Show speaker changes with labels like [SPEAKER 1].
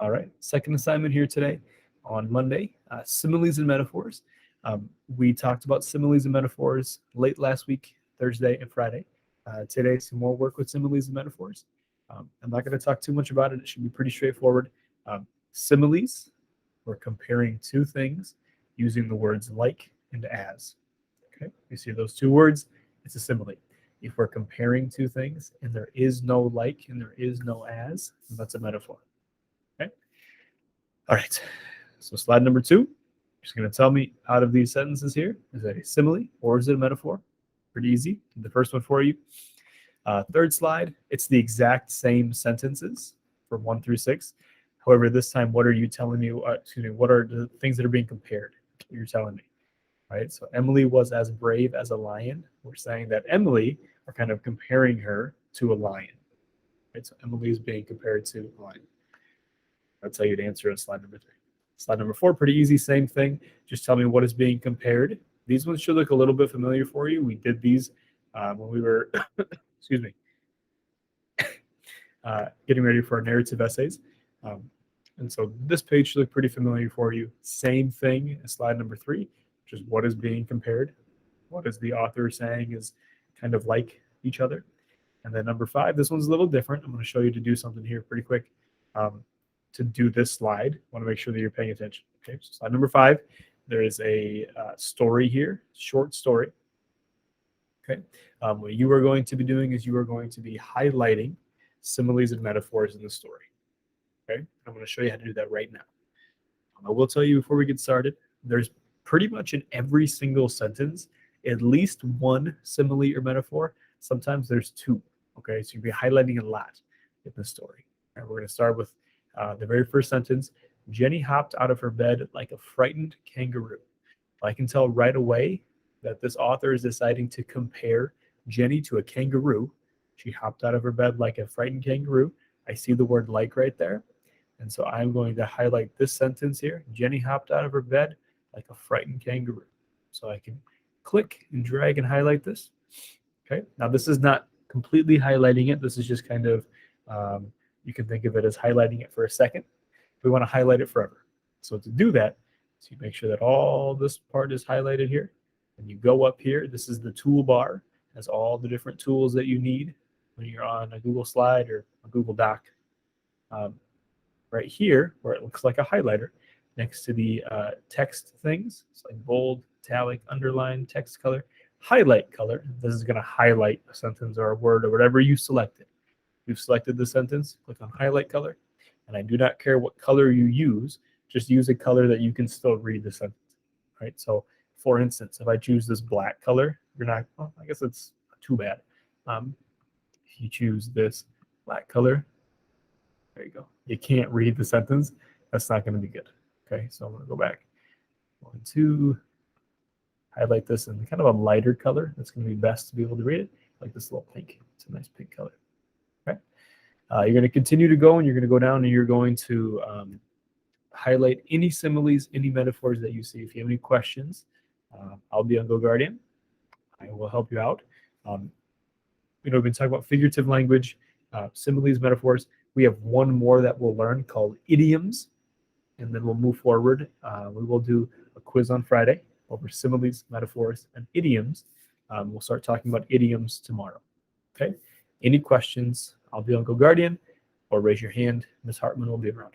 [SPEAKER 1] All right, second assignment here today on Monday, similes and metaphors. We talked about similes and metaphors late last week, Thursday and Friday. Today, some more work with similes and metaphors. I'm not going to talk too much about it. It should be pretty straightforward. Similes, we're comparing two things using the words like and as. Okay, you see those two words, it's a simile. If we're comparing two things and there is no like and there is no as, that's a metaphor. Okay. All right. So slide number 2, you're just going to tell me out of these sentences here, is it a simile or is it a metaphor? Pretty easy. The first one for you. Third slide, it's the exact same sentences from 1 through 6. However, this time, what are you telling me? What are the things that are being compared? You're telling me, right? So Emily was as brave as a lion. We're saying that Emily, are kind of comparing her to a lion, right? So Emily is being compared to a lion. That's how you'd answer on slide number 3. Slide number 4, pretty easy, same thing. Just tell me what is being compared. These ones should look a little bit familiar for you. We did these when we were, excuse me, getting ready for our narrative essays. And so this page should look pretty familiar for you. Same thing as slide number 3, which is what is being compared. What is the author saying is kind of like each other. And then number 5, this one's a little different. I'm going to show you to do something here pretty quick. To do this slide, I want to make sure that you're paying attention. Okay, so slide number 5, there is a story here, short story. Okay, what you are going to be doing is you are going to be highlighting similes and metaphors in the story. Okay, I'm going to show you how to do that right now. I will tell you before we get started, there's pretty much in every single sentence at least one simile or metaphor. Sometimes there's 2. Okay, so you'll be highlighting a lot in the story. All right, we're going to start with the very first sentence. Jenny hopped out of her bed like a frightened kangaroo. I can tell right away that this author is deciding to compare Jenny to a kangaroo. She hopped out of her bed like a frightened kangaroo. I see the word like right there. And so I'm going to highlight this sentence here. Jenny hopped out of her bed like a frightened kangaroo. So I can click and drag and highlight this. Okay. Now this is not completely highlighting it. This is just kind of, you can think of it as highlighting it for a second. We want to highlight it forever. So to do that, so you make sure that all this part is highlighted here. And you go up here. This is the toolbar. It has all the different tools that you need when you're on a Google slide or a Google Doc. Right here, where it looks like a highlighter, next to the text things, it's like bold, italic, underline, text color, highlight color. This is going to highlight a sentence or a word or whatever you selected. You've selected the sentence, click on highlight color, and I do not care what color you use, just use a color that you can still read the sentence, right? So, for instance, if I choose this black color, you're not, well, I guess it's not too bad. If you choose this black color, there you go. You can't read the sentence. That's not going to be good. Okay, so I'm going to go back. 1, 2, highlight this in kind of a lighter color. That's going to be best to be able to read it, like this little pink. It's a nice pink color. Okay, you're going to continue to go, and you're going to go down, and you're going to highlight any similes, any metaphors that you see. If you have any questions, I'll be on GoGuardian. I will help you out. We've been talking about figurative language, similes, metaphors. We have one more that we'll learn called idioms, and then we'll move forward. We will do a quiz on Friday over similes, metaphors, and idioms. We'll start talking about idioms tomorrow. Okay? Any questions? I'll be on GoGuardian, or raise your hand. Ms. Hartman will be around.